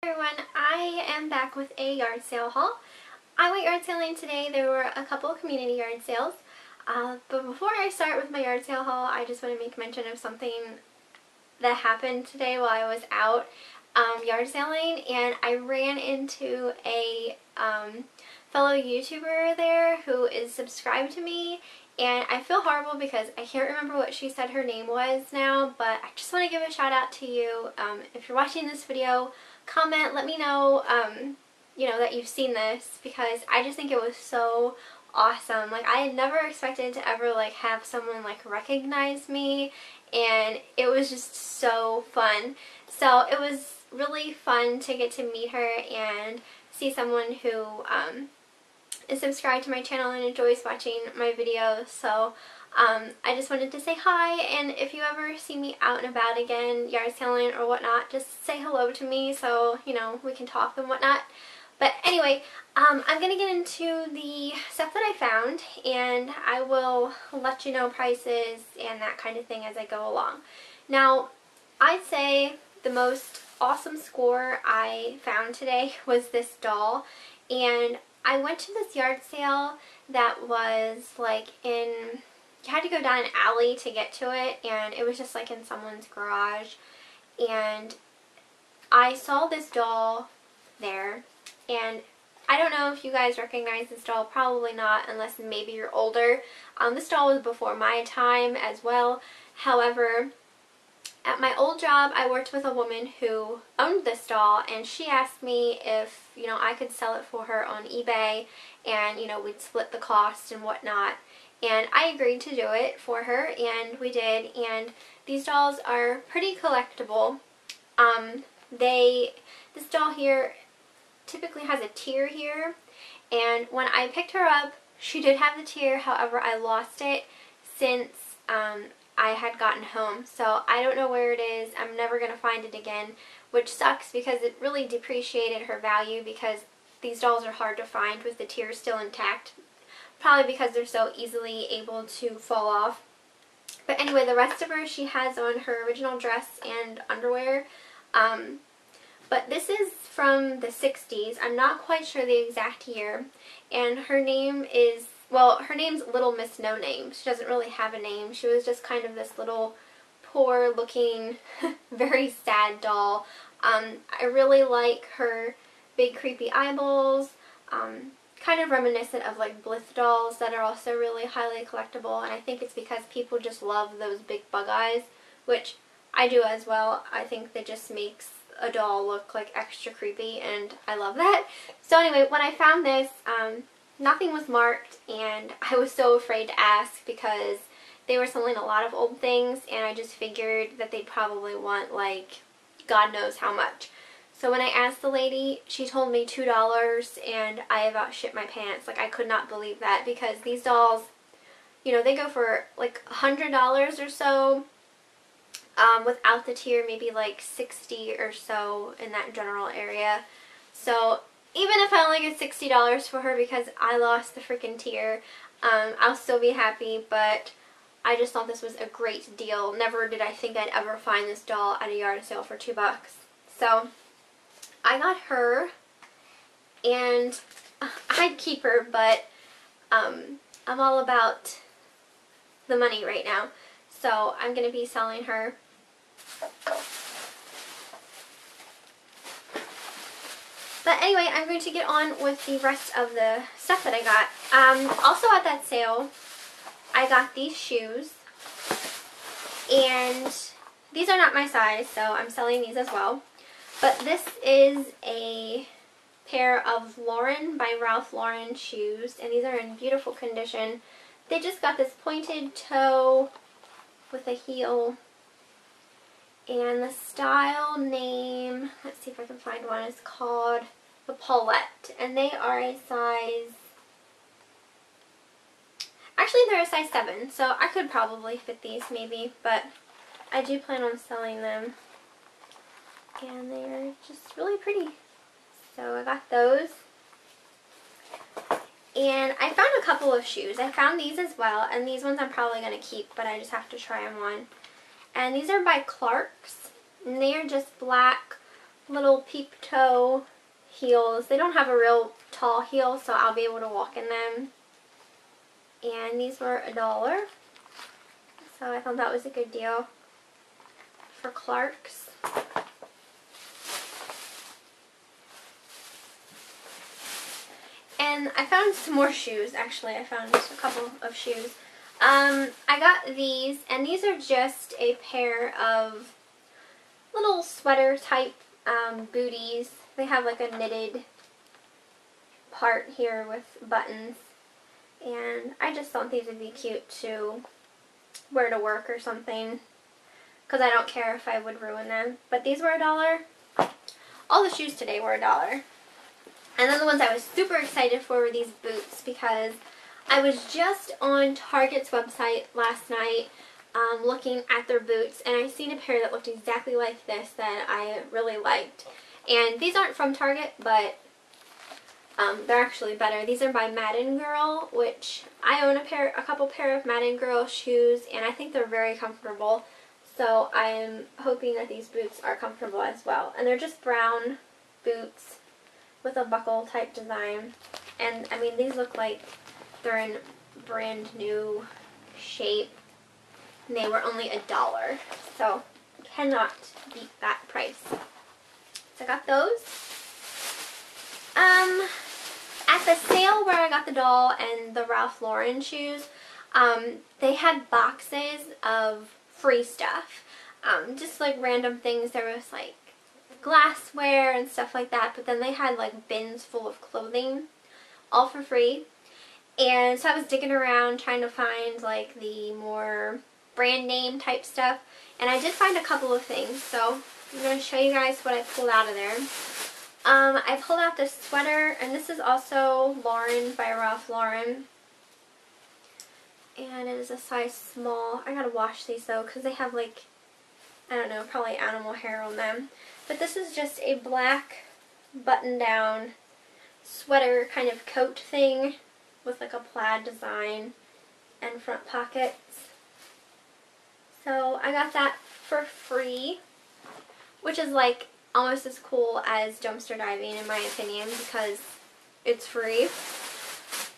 Hey everyone, I am back with a yard sale haul. I went yard sailing today. There were a couple of community yard sales. But before I start with my yard sale haul, I just want to make mention of something that happened today while I was out yard sailing, and I ran into a fellow YouTuber there who is subscribed to me, and I feel horrible because I can't remember what she said her name was now, but I just want to give a shout out to you. If you're watching this video, comment, let me know, you know, that you've seen this, because I just think it was so awesome. Like, I had never expected to ever like have someone like recognize me, and it was just so fun. So it was really fun to get to meet her and see someone who is subscribed to my channel and enjoys watching my videos. So I just wanted to say hi, and if you ever see me out and about again, yard selling or whatnot, just say hello to me so, you know, we can talk and whatnot. But anyway, I'm going to get into the stuff that I found, and I will let you know prices and that kind of thing as I go along. Now, I'd say the most awesome score I found today was this doll, and I went to this yard sale that was like in, you had to go down an alley to get to it, and it was just like in someone's garage, and I saw this doll there, and I don't know if you guys recognize this doll, probably not unless maybe you're older. This doll was before my time as well. However, at my old job, I worked with a woman who owned this doll, and she asked me if, you know, I could sell it for her on eBay, and, you know, we'd split the cost and whatnot. And I agreed to do it for her, and we did, and these dolls are pretty collectible. This doll here typically has a tear here, and when I picked her up, she did have the tear. However, I lost it since I had gotten home, so I don't know where it is. I'm never going to find it again, which sucks because it really depreciated her value, because these dolls are hard to find with the tear still intact, probably because they're so easily able to fall off. But anyway, the rest of her, she has on her original dress and underwear. But this is from the 60s. I'm not quite sure the exact year. And her name is, well, her name's Little Miss No Name. She doesn't really have a name. She was just kind of this little poor looking, very sad doll. I really like her big creepy eyeballs. Kind of reminiscent of like Blith dolls that are also really highly collectible. And I think it's because people just love those big bug eyes, which I do as well. I think that just makes a doll look like extra creepy, and I love that. So anyway, when I found this, nothing was marked, and I was so afraid to ask because they were selling a lot of old things, and I just figured that they'd probably want like God knows how much. So when I asked the lady, she told me $2, and I about shit my pants. Like, I could not believe that, because these dolls, you know, they go for like $100 or so. Without the tear, maybe like 60 or so in that general area. So even if I only get $60 for her because I lost the freaking tear, I'll still be happy. But I just thought this was a great deal. Never did I think I'd ever find this doll at a yard sale for $2. So I got her, and I'd keep her, but I'm all about the money right now. So I'm going to be selling her. But anyway, I'm going to get on with the rest of the stuff that I got. Also at that sale, I got these shoes, and these are not my size, so I'm selling these as well. But this is a pair of Lauren by Ralph Lauren shoes, and these are in beautiful condition. They just got this pointed toe with a heel. And the style name, let's see if I can find one, is called the Paulette. And they are a size, actually they're a size 7, so I could probably fit these maybe, but I do plan on selling them. And they're just really pretty. So I got those. And I found a couple of shoes. I found these as well, and these ones I'm probably going to keep, but I just have to try them on. And these are by Clark's, and they are just black little peep toe heels. They don't have a real tall heel, so I'll be able to walk in them. And these were $1. So I thought that was a good deal for Clark's. And I found some more shoes, actually. I found a couple of shoes. I got these, and these are just a pair of little sweater type booties. They have like a knitted part here with buttons. And I just thought these would be cute to wear to work or something, because I don't care if I would ruin them. But these were $1. All the shoes today were $1. And then the ones I was super excited for were these boots, because I was just on Target's website last night looking at their boots, and I seen a pair that looked exactly like this that I really liked. And these aren't from Target, but they're actually better. These are by Madden Girl, which I own a couple pair of Madden Girl shoes, and I think they're very comfortable. So I am hoping that these boots are comfortable as well. And they're just brown boots with a buckle type design. And I mean, these look like they're in brand new shape. And they were only $1. So cannot beat that price. So I got those. At the sale where I got the doll and the Ralph Lauren shoes, they had boxes of free stuff. Just like random things. There was like glassware and stuff like that, but then they had like bins full of clothing, all for free. And so I was digging around trying to find like the more brand name type stuff, and I did find a couple of things, so I'm going to show you guys what I pulled out of there. I pulled out this sweater, and this is also Lauren by Ralph Lauren, and it is a size small. I gotta wash these though, because they have like, I don't know, probably animal hair on them. But this is just a black button-down sweater kind of coat thing with like a plaid design and front pockets. So I got that for free, which is like almost as cool as dumpster diving in my opinion, because it's free.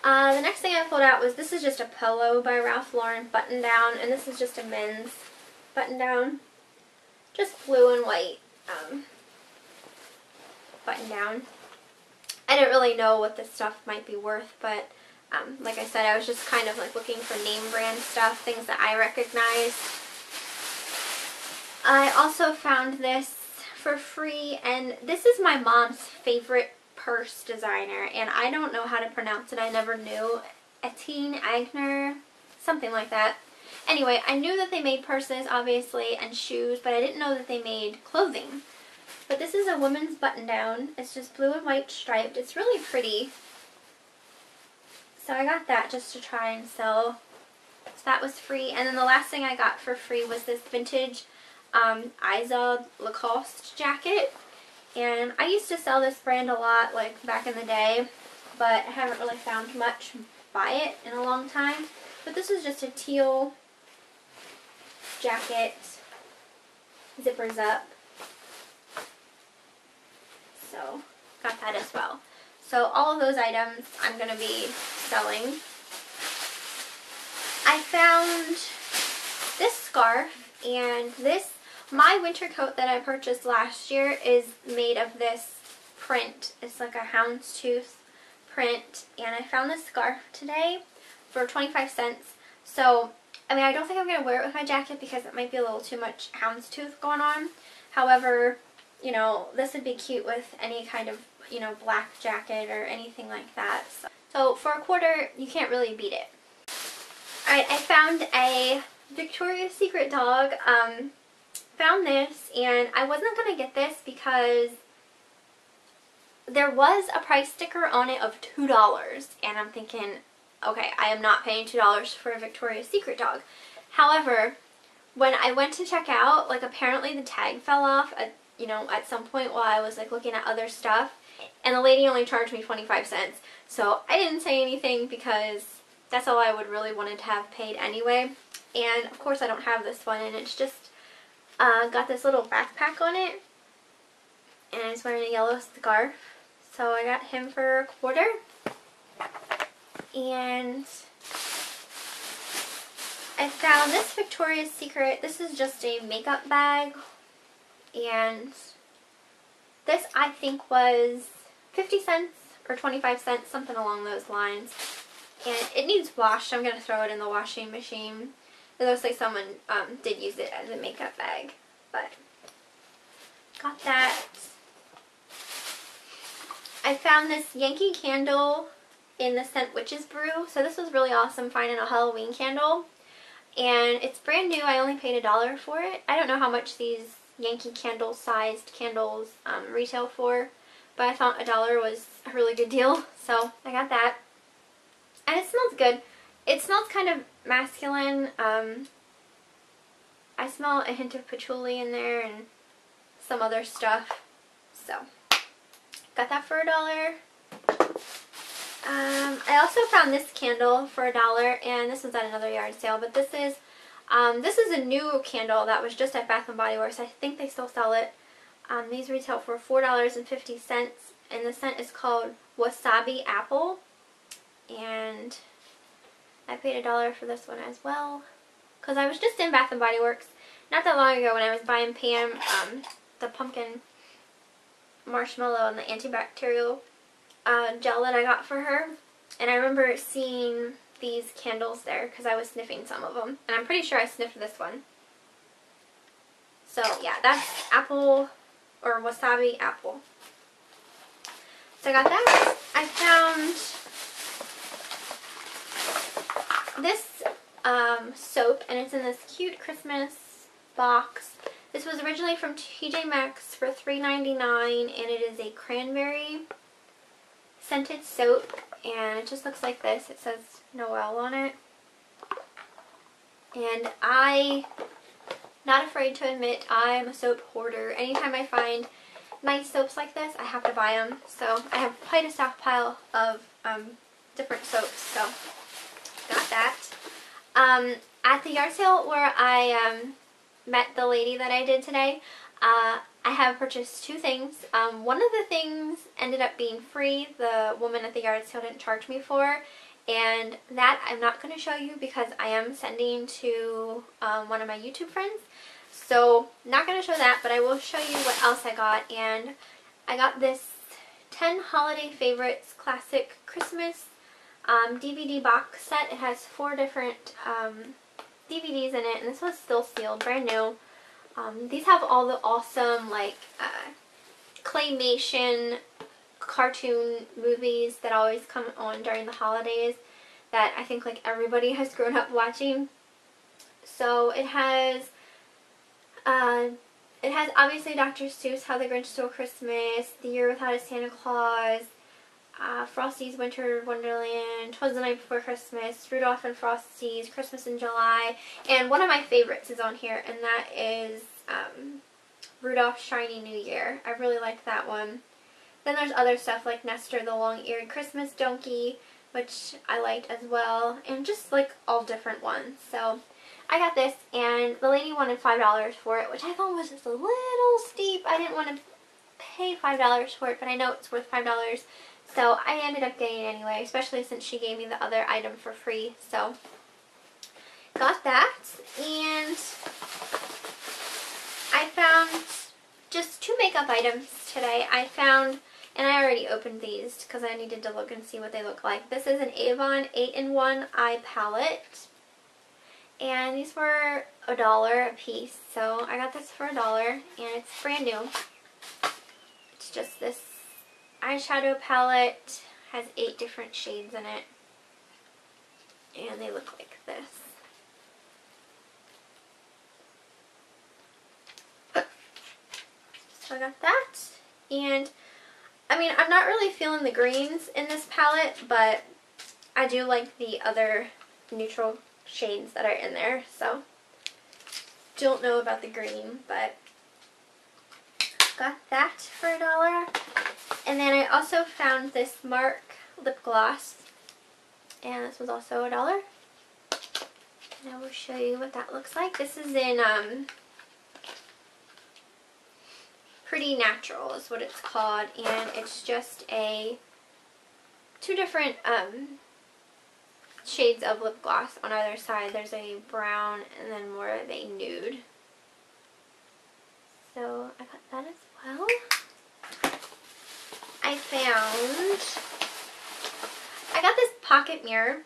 The next thing I pulled out was, this is just a polo by Ralph Lauren button-down, and this is just a men's button-down. Just blue and white button-down. I didn't really know what this stuff might be worth, but like I said, I was just kind of like looking for name brand stuff, things that I recognize. I also found this for free, and this is my mom's favorite purse designer, and I don't know how to pronounce it. I never knew. Etienne Agner, something like that. Anyway, I knew that they made purses, obviously, and shoes, but I didn't know that they made clothing. But this is a women's button-down. It's just blue and white striped. It's really pretty. So I got that just to try and sell. So that was free. And then the last thing I got for free was this vintage Eyeshadow Lacoste jacket. And I used to sell this brand a lot, like back in the day, but I haven't really found much by it in a long time. But this is just a teal jacket, zippers up. So got that as well. So all of those items I'm going to be selling. I found this scarf, and this, my winter coat that I purchased last year is made of this print. It's like a houndstooth print, and I found this scarf today for 25 cents. So, I mean, I don't think I'm going to wear it with my jacket because it might be a little too much houndstooth going on. However, you know, this would be cute with any kind of, you know, black jacket or anything like that. So for $1, you can't really beat it. Alright, I found a Victoria's Secret dog. Found this, and I wasn't going to get this because there was a price sticker on it of $2, and I'm thinking, okay, I am not paying $2 for a Victoria's Secret dog. However, when I went to check out, like, apparently the tag fell off at, you know, at some point while I was like looking at other stuff, and the lady only charged me 25 cents. So I didn't say anything because that's all I would really wanted to have paid anyway. And of course I don't have this one, and it's just got this little backpack on it, and he's wearing a yellow scarf. So I got him for a quarter. And I found this Victoria's Secret. This is just a makeup bag, and this I think was 50 cents or 25 cents, something along those lines. And it needs washed. I'm going to throw it in the washing machine. It looks like someone did use it as a makeup bag, but got that. I found this Yankee candle in the scent Witch's Brew. So this was really awesome finding a Halloween candle. And it's brand new. I only paid $1 for it. I don't know how much these Yankee candle sized candles retail for, but I thought $1 was a really good deal. So I got that. And it smells good. It smells kind of masculine. I smell a hint of patchouli in there and some other stuff. So got that for $1. I also found this candle for $1, and this was at another yard sale, but this is a new candle that was just at Bath & Body Works. I think they still sell it. These retail for $4.50, and the scent is called Wasabi Apple, and I paid $1 for this one as well, because I was just in Bath & Body Works not that long ago when I was buying Pam the pumpkin marshmallow and the antibacterial gel that I got for her, and I remember seeing these candles there because I was sniffing some of them, and I'm pretty sure I sniffed this one. So yeah, that's apple, or wasabi apple. So I got that. I found this soap, and it's in this cute Christmas box. This was originally from TJ Maxx for $3.99, and it is a cranberry scented soap, and it just looks like this. It says Noel on it. And I'm not afraid to admit I'm a soap hoarder. Anytime I find nice soaps like this, I have to buy them. So I have quite a stockpile of different soaps, so got that. At the yard sale where I met the lady that I did today, I have purchased two things. One of the things ended up being free. The woman at the yard sale didn't charge me for, and that I'm not going to show you because I am sending to one of my YouTube friends. So not going to show that, but I will show you what else I got. And I got this 10 Holiday Favorites Classic Christmas DVD box set. It has 4 different DVDs in it, and this was still sealed, brand new. These have all the awesome, like, claymation cartoon movies that always come on during the holidays that I think, like, everybody has grown up watching. So it has obviously Dr. Seuss, How the Grinch Stole Christmas, The Year Without a Santa Claus, Frosty's Winter Wonderland, 'Twas the Night Before Christmas, Rudolph and Frosty's Christmas in July, and one of my favorites is on here, and that is Rudolph's Shiny New Year. I really like that one. Then there's other stuff like Nestor the Long-Eared Christmas Donkey, which I liked as well, and just like all different ones. So I got this, and the lady wanted $5 for it, which I thought was just a little steep. I didn't want to pay $5 for it, but I know it's worth $5. So I ended up getting it anyway, especially since she gave me the other item for free. So got that, and I found just 2 makeup items today. I found, and I already opened these because I needed to look and see what they look like. This is an Avon 8-in-1 eye palette, and these were $1 a piece. So I got this for $1, and it's brand new. It's just this eyeshadow palette, has 8 different shades in it, and they look like this. So I got that, and I mean, I'm not really feeling the greens in this palette, but I do like the other neutral shades that are in there, so don't know about the green, but got that for $1. And then I also found this MARC lip gloss, and this was also $1. And I will show you what that looks like. This is in Pretty Natural is what it's called, and it's just two different shades of lip gloss on either side. There's a brown and then more of a nude. So I got that as well. I got this pocket mirror,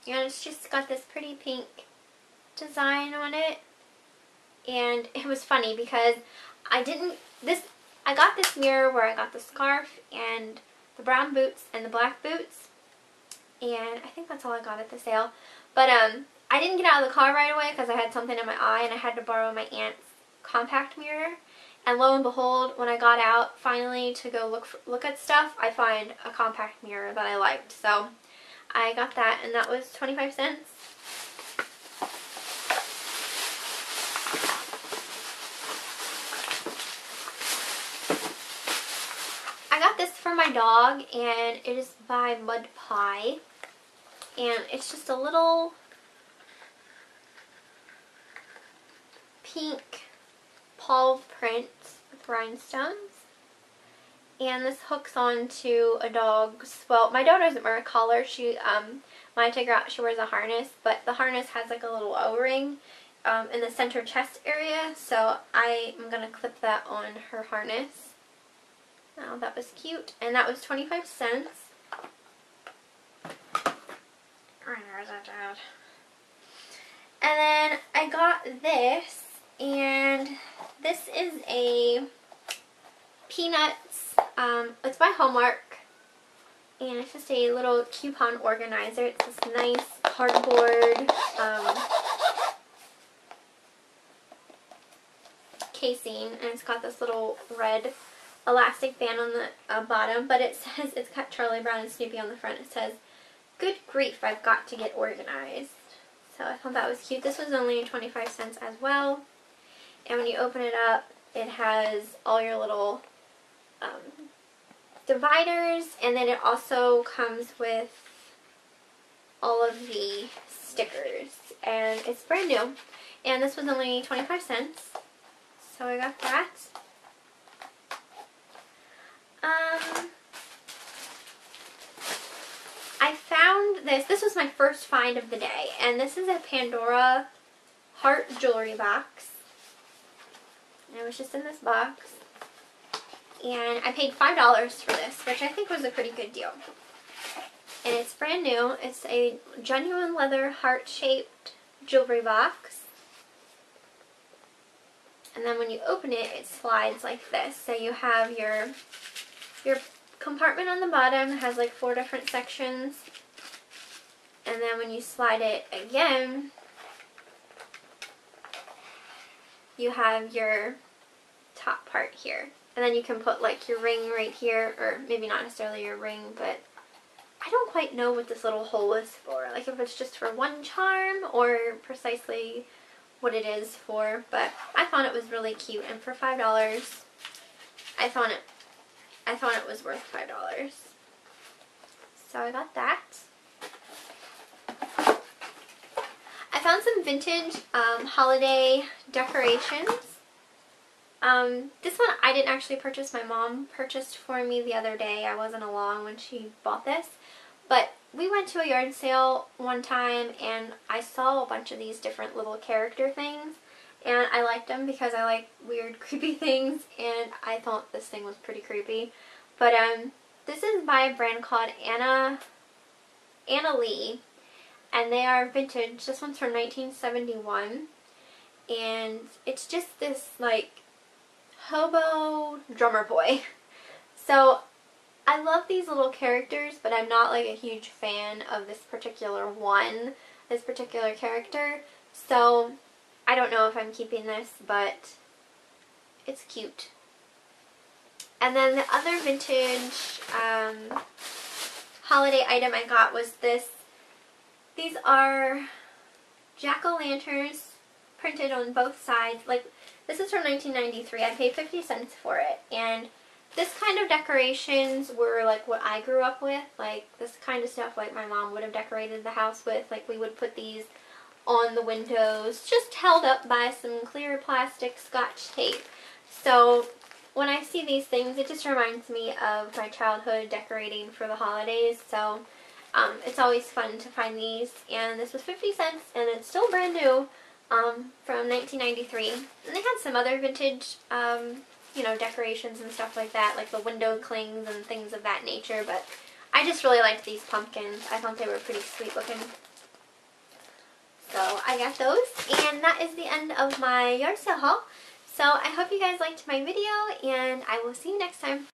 and it's just got this pretty pink design on it. And it was funny because I got this mirror where I got the scarf and the brown boots and the black boots, and I think that's all I got at the sale. But I didn't get out of the car right away because I had something in my eye and I had to borrow my aunt's compact mirror. And lo and behold, when I got out finally to go look at stuff, I find a compact mirror that I liked. So I got that, and that was 25 cents. I got this for my dog, and it is by Mud Pie. And it's just a little pink paw print with rhinestones, and this hooks onto a dog's, well, my dog doesn't wear a collar. She when I take her out, she wears a harness, but the harness has like a little O-ring in the center chest area, so I am gonna clip that on her harness. Oh, that was cute, and that was 25 cents. And then I got this, and this is a Peanuts, it's by Hallmark, and it's just a little coupon organizer. It's this nice cardboard casing, and it's got this little red elastic band on the bottom, but it says, it's got Charlie Brown and Snoopy on the front. It says, "Good grief, I've got to get organized." So I thought that was cute. This was only 25 cents as well. And when you open it up, it has all your little dividers, and then it also comes with all of the stickers. And it's brand new. And this was only 25 cents. So I got that. I found this. This was my first find of the day, and this is a Pandora heart jewelry box. And it was just in this box, and I paid $5 for this, which I think was a pretty good deal. And it's brand new. It's a genuine leather heart-shaped jewelry box. And then when you open it, it slides like this. So you have your compartment on the bottom. It has like 4 different sections. And then when you slide it again, you have your top part here. And then you can put like your ring right here, or maybe not necessarily your ring, but I don't quite know what this little hole is for. Like if it's just for one charm or precisely what it is for, but I thought it was really cute, and for $5, I thought it was worth $5. So I got that. I found some vintage holiday decorations. This one I didn't actually purchase. My mom purchased for me the other day. I wasn't along when she bought this. But we went to a yard sale one time, and I saw a bunch of these different little character things. And I liked them because I like weird, creepy things. And I thought this thing was pretty creepy. But this is by a brand called Anna Lee. And they are vintage. This one's from 1971. And it's just this, like, hobo drummer boy. So I love these little characters, but I'm not like a huge fan of this particular character. So I don't know if I'm keeping this, but it's cute. And then the other vintage holiday item I got was this. These are jack-o'-lanterns printed on both sides. Like, this is from 1993. I paid 50 cents for it. And this kind of decorations were like what I grew up with. Like this kind of stuff like my mom would have decorated the house with. Like we would put these on the windows, just held up by some clear plastic Scotch tape. So when I see these things, it just reminds me of my childhood decorating for the holidays. So it's always fun to find these. And this was 50 cents, and it's still brand new, from 1993. And they had some other vintage, you know, decorations and stuff like that, like the window clings and things of that nature. But I just really liked these pumpkins. I thought they were pretty sweet looking. So I got those, and that is the end of my yard sale haul. So I hope you guys liked my video, and I will see you next time.